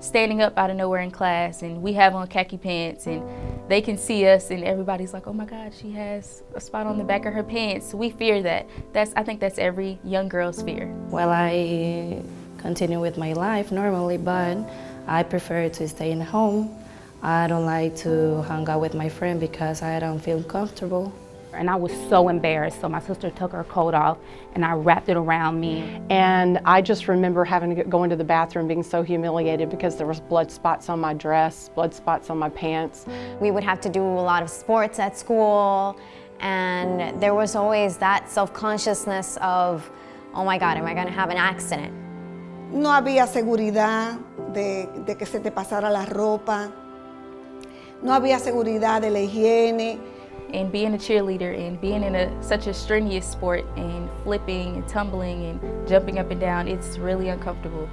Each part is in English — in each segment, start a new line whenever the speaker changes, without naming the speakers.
standing up out of nowhere in class and we have on khaki pants and they can see us and everybody's like, oh my God, she has a spot on the back of her pants. We fear that. I think that's every young girl's fear.
Well, I continue with my life normally, but I prefer to stay in home. I don't like to hang out with my friend because I don't feel comfortable.
And I was so embarrassed, so my sister took her coat off and I wrapped it around me.
And I just remember having to go into the bathroom being so humiliated because there was blood spots on my dress, blood spots on my pants.
We would have to do a lot of sports at school, and there was always that self-consciousness of, oh my God, am I going to have an accident?
No había seguridad de que se te pasara la ropa. No había seguridad de la higiene.
And being a cheerleader and being in such a strenuous sport and flipping and tumbling and jumping up and down, it's really uncomfortable,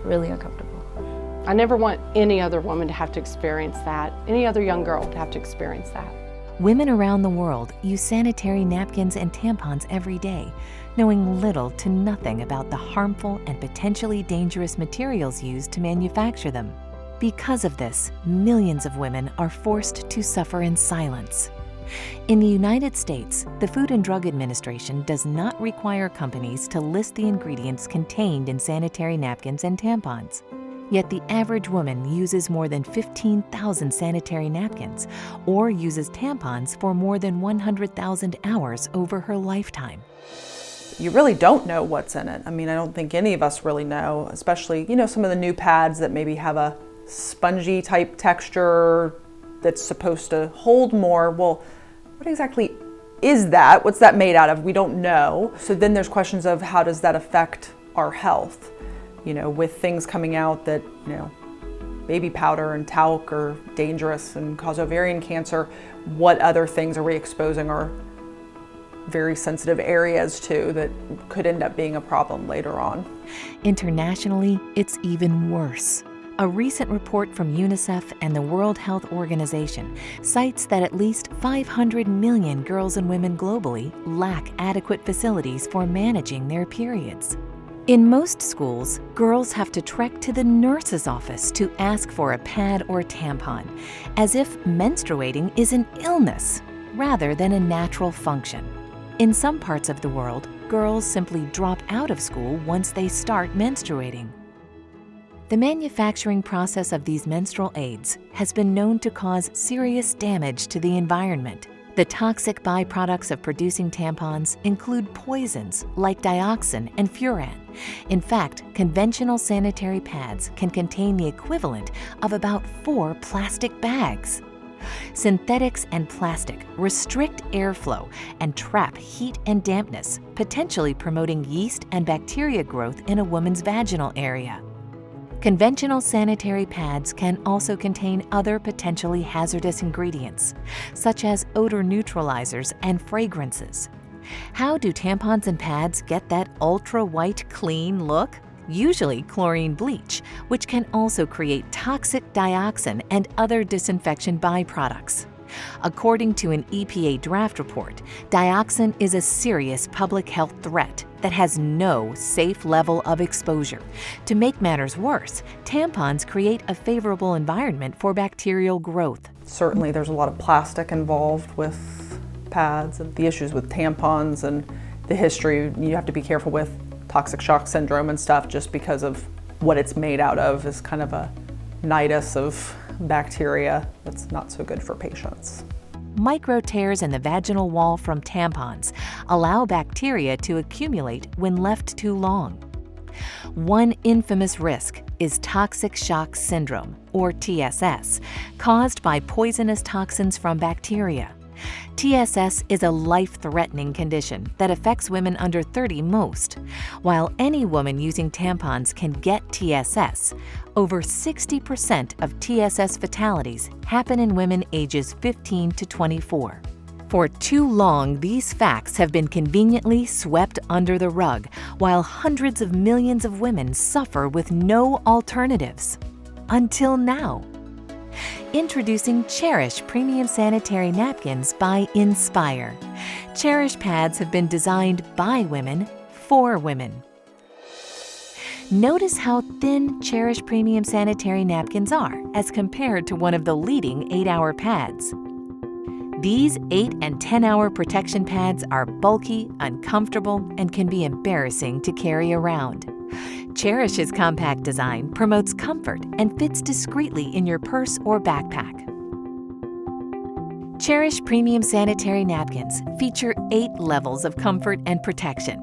really uncomfortable.
I never want any other woman to have to experience that, any other young girl to have to experience that.
Women around the world use sanitary napkins and tampons every day, knowing little to nothing about the harmful and potentially dangerous materials used to manufacture them. Because of this, millions of women are forced to suffer in silence. In the United States, the Food and Drug Administration does not require companies to list the ingredients contained in sanitary napkins and tampons. Yet the average woman uses more than 15,000 sanitary napkins or uses tampons for more than 100,000 hours over her lifetime.
You really don't know what's in it. I mean, I don't think any of us really know, especially, some of the new pads that maybe have a spongy type texture that's supposed to hold more. Well, what exactly is that? What's that made out of? We don't know. So then there's questions of how does that affect our health? With things coming out that, baby powder and talc are dangerous and cause ovarian cancer, what other things are we exposing our very sensitive areas to that could end up being a problem later on?
Internationally, it's even worse. A recent report from UNICEF and the World Health Organization cites that at least 500 million girls and women globally lack adequate facilities for managing their periods. In most schools, girls have to trek to the nurse's office to ask for a pad or tampon, as if menstruating is an illness rather than a natural function. In some parts of the world, girls simply drop out of school once they start menstruating. The manufacturing process of these menstrual aids has been known to cause serious damage to the environment. The toxic byproducts of producing tampons include poisons like dioxin and furan. In fact, conventional sanitary pads can contain the equivalent of about 4 plastic bags. Synthetics and plastic restrict airflow and trap heat and dampness, potentially promoting yeast and bacteria growth in a woman's vaginal area. Conventional sanitary pads can also contain other potentially hazardous ingredients, such as odor neutralizers and fragrances. How do tampons and pads get that ultra-white, clean look? Usually chlorine bleach, which can also create toxic dioxin and other disinfection byproducts. According to an EPA draft report, dioxin is a serious public health threat that has no safe level of exposure. To make matters worse, tampons create a favorable environment for bacterial growth.
Certainly there's a lot of plastic involved with pads and the issues with tampons and the history. You have to be careful with toxic shock syndrome and stuff just because of what it's made out of is kind of a nidus of bacteria that's not so good for patients.
Micro tears in the vaginal wall from tampons allow bacteria to accumulate when left too long. One infamous risk is toxic shock syndrome, or TSS, caused by poisonous toxins from bacteria. TSS is a life-threatening condition that affects women under 30 most. While any woman using tampons can get TSS, over 60% of TSS fatalities happen in women ages 15 to 24. For too long, these facts have been conveniently swept under the rug, while hundreds of millions of women suffer with no alternatives. Until now. Introducing Cherish Premium Sanitary Napkins by nSpire. Cherish pads have been designed by women for women. Notice how thin Cherish Premium Sanitary Napkins are as compared to one of the leading 8-hour pads. These 8 and 10-hour protection pads are bulky, uncomfortable, and can be embarrassing to carry around. Cherish's compact design promotes comfort and fits discreetly in your purse or backpack. Cherish Premium Sanitary Napkins feature 8 levels of comfort and protection.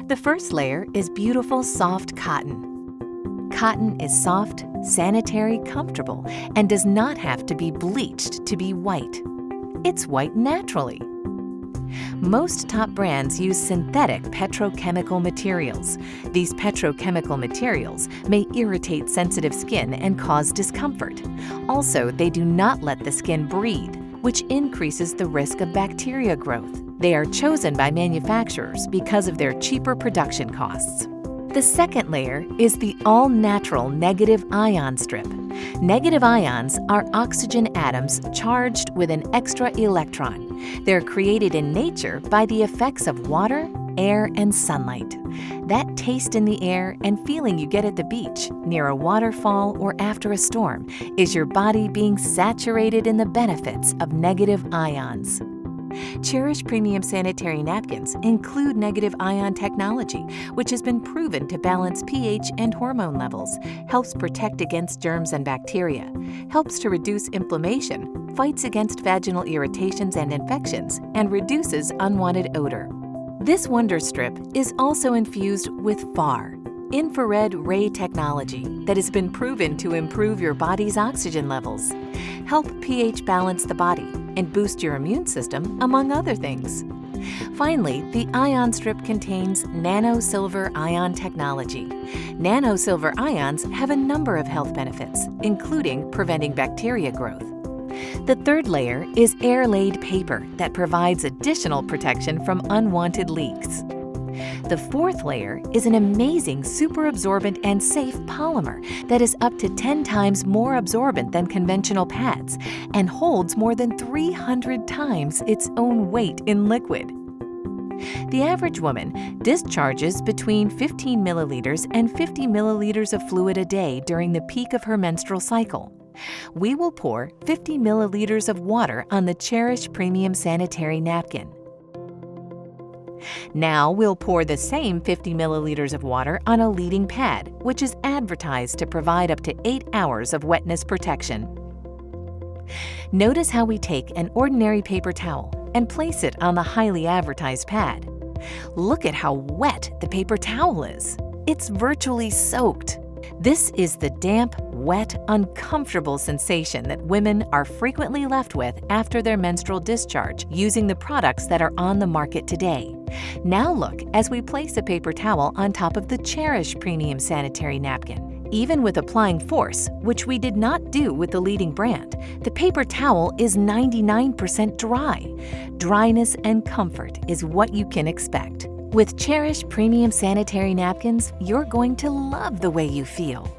The first layer is beautiful, soft cotton. Cotton is soft, sanitary, comfortable, and does not have to be bleached to be white. It's white naturally. Most top brands use synthetic petrochemical materials. These petrochemical materials may irritate sensitive skin and cause discomfort. Also, they do not let the skin breathe, which increases the risk of bacteria growth. They are chosen by manufacturers because of their cheaper production costs. The second layer is the all-natural negative ion strip. Negative ions are oxygen atoms charged with an extra electron. They're created in nature by the effects of water, air, and sunlight. That taste in the air and feeling you get at the beach, near a waterfall, or after a storm is your body being saturated in the benefits of negative ions. Cherish Premium Sanitary Napkins include negative ion technology, which has been proven to balance pH and hormone levels, helps protect against germs and bacteria, helps to reduce inflammation, fights against vaginal irritations and infections, and reduces unwanted odor. This wonder strip is also infused with FAR, infrared ray technology, that has been proven to improve your body's oxygen levels, help pH balance the body, and boost your immune system, among other things. Finally, the ion strip contains nano-silver ion technology. Nano-silver ions have a number of health benefits, including preventing bacteria growth. The third layer is air-laid paper that provides additional protection from unwanted leaks. The fourth layer is an amazing super absorbent and safe polymer that is up to 10 times more absorbent than conventional pads and holds more than 300 times its own weight in liquid. The average woman discharges between 15 milliliters and 50 milliliters of fluid a day during the peak of her menstrual cycle. We will pour 50 milliliters of water on the Cherish Premium Sanitary Napkin. Now we'll pour the same 50 milliliters of water on a leading pad, which is advertised to provide up to 8 hours of wetness protection. Notice how we take an ordinary paper towel and place it on the highly advertised pad. Look at how wet the paper towel is. It's virtually soaked. This is the damp, wet, uncomfortable sensation that women are frequently left with after their menstrual discharge using the products that are on the market today. Now look as we place a paper towel on top of the Cherish Premium Sanitary Napkin. Even with applying force, which we did not do with the leading brand, the paper towel is 99% dry. Dryness and comfort is what you can expect. With Cherish Premium Sanitary Napkins, you're going to love the way you feel.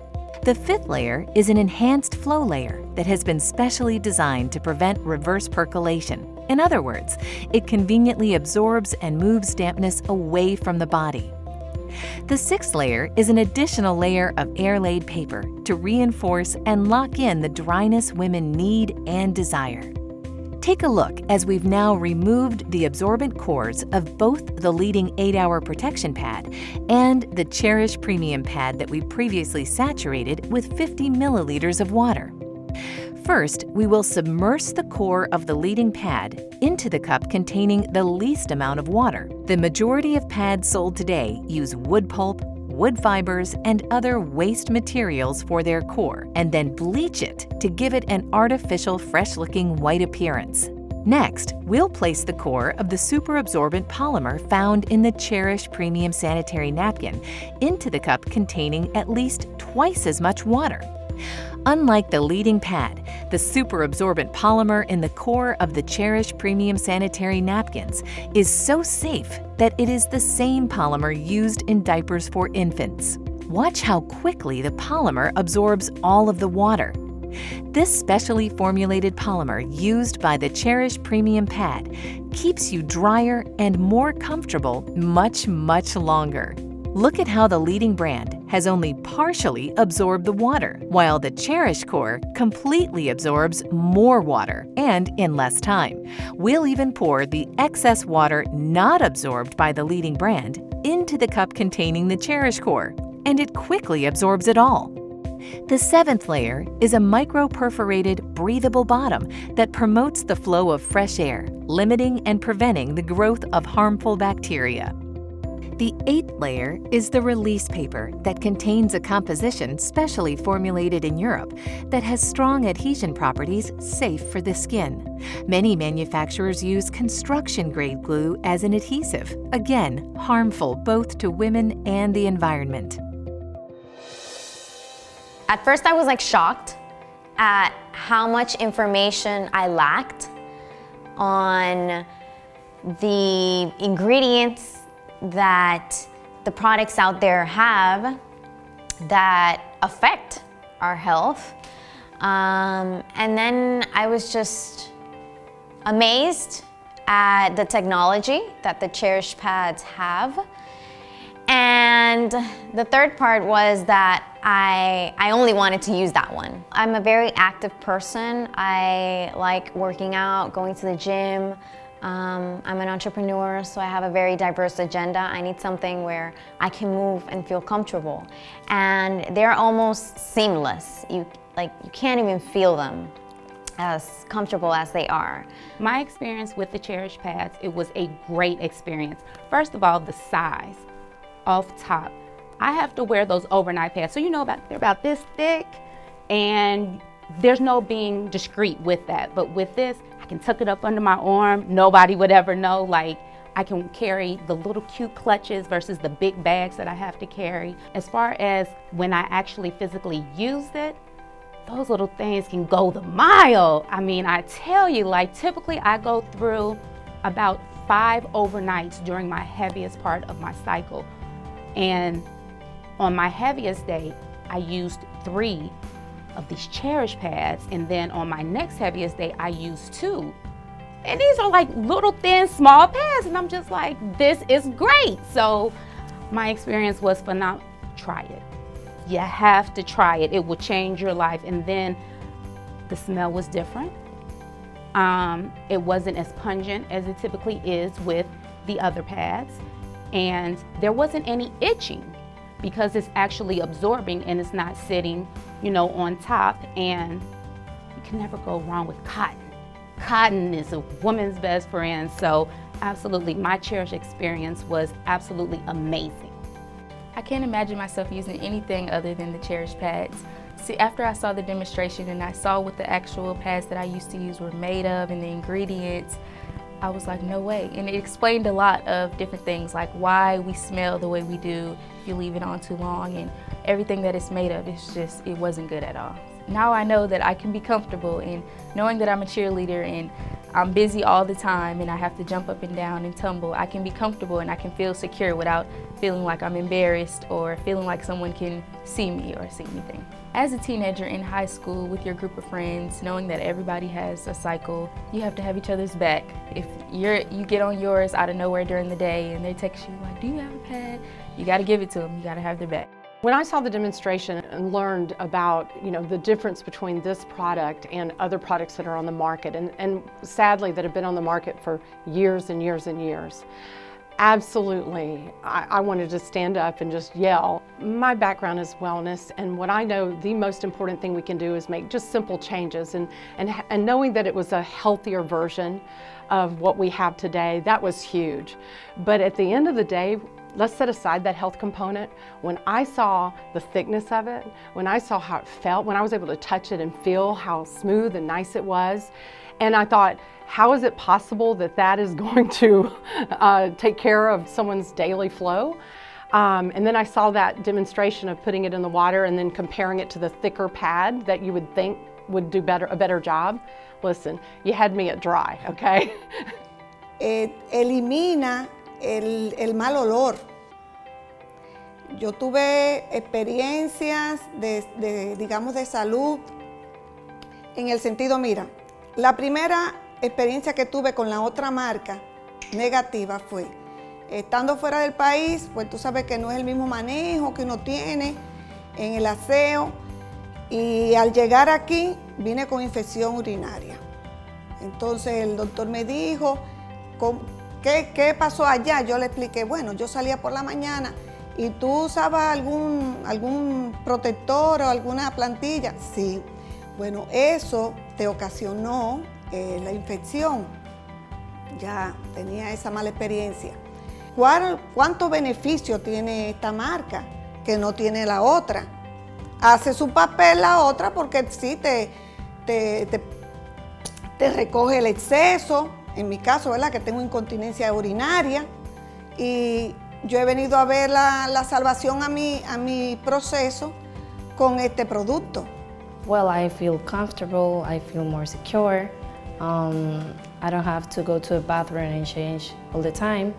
The fifth layer is an enhanced flow layer that has been specially designed to prevent reverse percolation. In other words, it conveniently absorbs and moves dampness away from the body. The sixth layer is an additional layer of air-laid paper to reinforce and lock in the dryness women need and desire. Take a look as we've now removed the absorbent cores of both the leading 8-hour protection pad and the Cherish Premium pad that we previously saturated with 50 milliliters of water. First, we will submerge the core of the leading pad into the cup containing the least amount of water. The majority of pads sold today use wood pulp, wood fibers, and other waste materials for their core, and then bleach it to give it an artificial, fresh-looking white appearance. Next, we'll place the core of the super absorbent polymer found in the Cherish Premium Sanitary Napkin into the cup containing at least twice as much water. Unlike the leading pad, the super absorbent polymer in the core of the Cherish Premium Sanitary Napkins is so safe that it is the same polymer used in diapers for infants. Watch how quickly the polymer absorbs all of the water. This specially formulated polymer used by the Cherish Premium pad keeps you drier and more comfortable much longer. Look at how the leading brand has only partially absorbed the water, while the Cherish core completely absorbs more water and in less time. We'll even pour the excess water not absorbed by the leading brand into the cup containing the Cherish core, and it quickly absorbs it all. The 7th layer is a micro-perforated, breathable bottom that promotes the flow of fresh air, limiting and preventing the growth of harmful bacteria. The 8th layer is the release paper that contains a composition specially formulated in Europe that has strong adhesion properties safe for the skin. Many manufacturers use construction-grade glue as an adhesive, again, harmful both to women and the environment.
At first I was like shocked at how much information I lacked on the ingredients that the products out there have that affect our health. And then I was just amazed at the technology that the Cherish pads have. And the third part was that I only wanted to use that one. I'm a very active person. I like working out, going to the gym. I'm an entrepreneur, so I have a very diverse agenda. I need something where I can move and feel comfortable. And they're almost seamless. You can't even feel them as comfortable as they are.
My experience with the Cherish pads, it was a great experience. First of all, the size off top. I have to wear those overnight pads. So they're about this thick, and there's no being discreet with that. But with this, I can tuck it up under my arm. Nobody would ever know. Like, I can carry the little cute clutches versus the big bags that I have to carry. As far as when I actually physically use it, those little things can go the mile. I mean, I tell you, typically I go through about 5 overnights during my heaviest part of my cycle. And on my heaviest day, I used 3 of these Cherish pads, and then on my next heaviest day, I used 2. And these are like little thin, small pads, and I'm just like, this is great. So my experience was phenomenal. Try it. You have to try it. It will change your life. And then the smell was different. It wasn't as pungent as it typically is with the other pads. And there wasn't any itching because it's actually absorbing and it's not sitting, on top. And you can never go wrong with cotton. Cotton is a woman's best friend. So absolutely, my Cherish experience was absolutely amazing.
I can't imagine myself using anything other than the Cherish pads. See, after I saw the demonstration and I saw what the actual pads that I used to use were made of and the ingredients, I was like, no way. And it explained a lot of different things, like why we smell the way we do if you leave it on too long, and everything that it's made of, it wasn't good at all. Now I know that I can be comfortable in knowing that I'm a cheerleader and I'm busy all the time and I have to jump up and down and tumble. I can be comfortable and I can feel secure without feeling like I'm embarrassed or feeling like someone can see me or see anything. As a teenager in high school with your group of friends, knowing that everybody has a cycle, you have to have each other's back. If you get on yours out of nowhere during the day and they text you like, do you have a pad? You gotta give it to them, you gotta have their back.
When I saw the demonstration and learned about, the difference between this product and other products that are on the market, and sadly that have been on the market for years and years and years, absolutely, I wanted to stand up and just yell. My background is wellness, and what I know the most important thing we can do is make just simple changes, and knowing that it was a healthier version of what we have today, that was huge. But at the end of the day, let's set aside that health component. When I saw the thickness of it, when I saw how it felt, when I was able to touch it and feel how smooth and nice it was, and I thought, how is it possible that that is going to take care of someone's daily flow? And then I saw that demonstration of putting it in the water and then comparing it to the thicker pad that you would think would do a better job. Listen, you had me at dry, okay?
Elimina el mal olor. Yo tuve experiencias digamos, de salud en el sentido, mira, la primera experiencia que tuve con la otra marca negativa fue Estando fuera del país, pues tú sabes que no es el mismo manejo que uno tiene en el aseo. Y al llegar aquí, vine con infección urinaria. Entonces el doctor me dijo, ¿qué pasó allá? Yo le expliqué, bueno, yo salía por la mañana y tú usabas algún protector o alguna plantilla. Sí, bueno, eso te ocasionó la infección. Ya tenía esa mala experiencia. ¿Cuánto beneficio tiene esta marca que no tiene la otra? Hace su papel la otra porque sí te recoge el exceso, en mi caso, ¿verdad? Que tengo incontinencia urinaria, y yo he venido a ver la salvación a mi proceso con este producto.
Well, I feel comfortable, I feel more secure. I don't have to go to a bathroom and change all the time,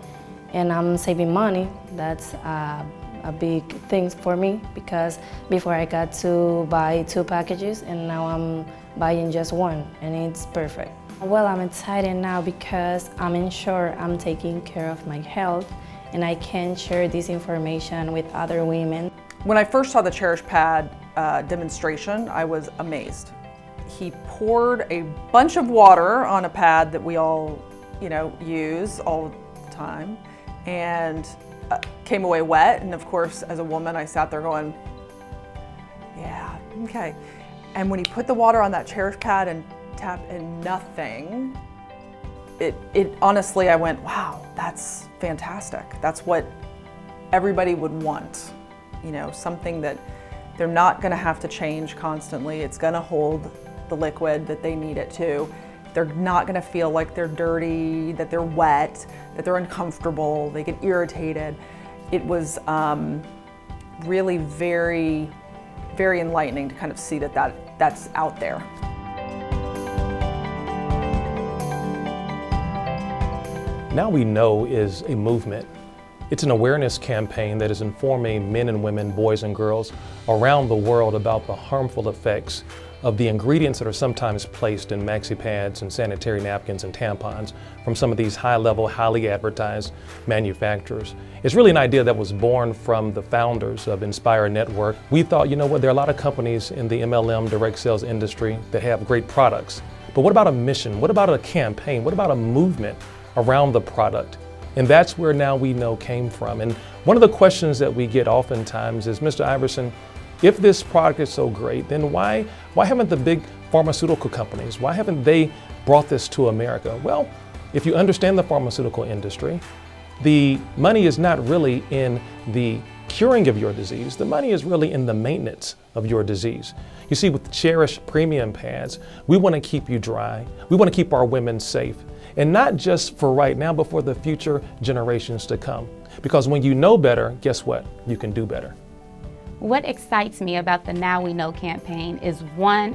and I'm saving money. That's a big thing for me, because before I got to buy 2 packages and now I'm buying just 1, and it's perfect. Well, I'm excited now because I'm sure I'm taking care of my health and I can share this information with other women.
When I first saw the Cherish pad demonstration, I was amazed. He poured a bunch of water on a pad that we all, use all the time, and came away wet. And of course, as a woman, I sat there going, yeah, okay. And when he put the water on that Cherish pad and tapped and nothing, it honestly, I went, wow, that's fantastic. That's what everybody would want. Something that they're not gonna have to change constantly. It's gonna hold the liquid that they need it to. They're not gonna feel like they're dirty, that they're wet, that they're uncomfortable, they get irritated. It was really very, very enlightening to kind of see that's out there.
Now We Know is a movement. It's an awareness campaign that is informing men and women, boys and girls around the world about the harmful effects of the ingredients that are sometimes placed in maxi pads and sanitary napkins and tampons from some of these high-level, highly advertised manufacturers. It's really an idea that was born from the founders of nSpire Network. We thought, there are a lot of companies in the MLM direct sales industry that have great products, but what about a mission? What about a campaign? What about a movement around the product? And that's where Now We Know came from. And one of the questions that we get oftentimes is, Mr. Iverson, if this product is so great, then why haven't the big pharmaceutical companies, why haven't they brought this to America? Well, if you understand the pharmaceutical industry, the money is not really in the curing of your disease. The money is really in the maintenance of your disease. You see, with Cherish Premium Pads, we want to keep you dry. We want to keep our women safe. And not just for right now, but for the future generations to come. Because when you know better, guess what? You can do better.
What excites me about the Now We Know campaign is, one,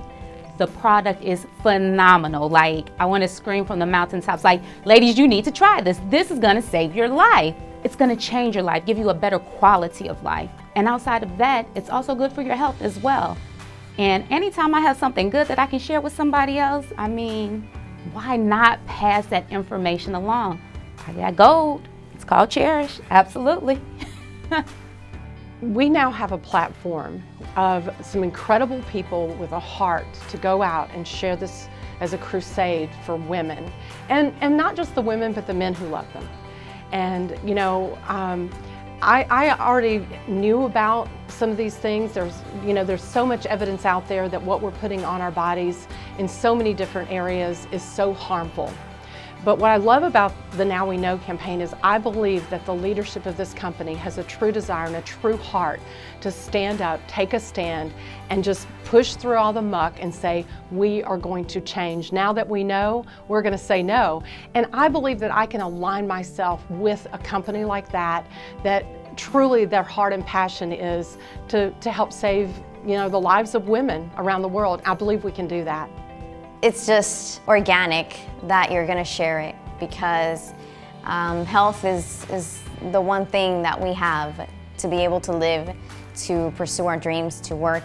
the product is phenomenal. Like, I want to scream from the mountaintops, like, ladies, you need to try this. This is going to save your life. It's going to change your life, give you a better quality of life. And outside of that, it's also good for your health as well. And anytime I have something good that I can share with somebody else, why not pass that information along? I got gold. It's called Cherish. Absolutely.
We now have a platform of some incredible people with a heart to go out and share this as a crusade for women. And not just the women, but the men who love them. And, I already knew about some of these things. There's so much evidence out there that what we're putting on our bodies in so many different areas is so harmful. But what I love about the Now We Know campaign is I believe that the leadership of this company has a true desire and a true heart to stand up, take a stand, and just push through all the muck and say, we are going to change. Now that we know, we're going to say no. And I believe that I can align myself with a company like that truly their heart and passion is to help save, the lives of women around the world. I believe we can do that.
It's just organic that you're gonna share it, because health is the one thing that we have to be able to live, to pursue our dreams, to work.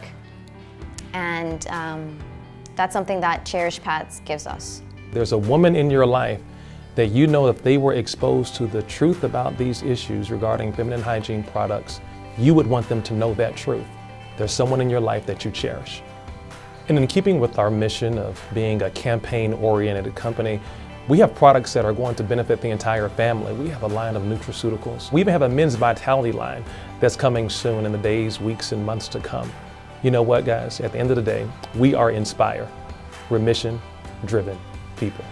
And that's something that Cherish Pads gives us.
There's a woman in your life that you know if they were exposed to the truth about these issues regarding feminine hygiene products, you would want them to know that truth. There's someone in your life that you cherish. And in keeping with our mission of being a campaign-oriented company, we have products that are going to benefit the entire family. We have a line of nutraceuticals. We even have a men's vitality line that's coming soon in the days, weeks, and months to come. You know what, guys? At the end of the day, we are nSpire. We're mission-driven people.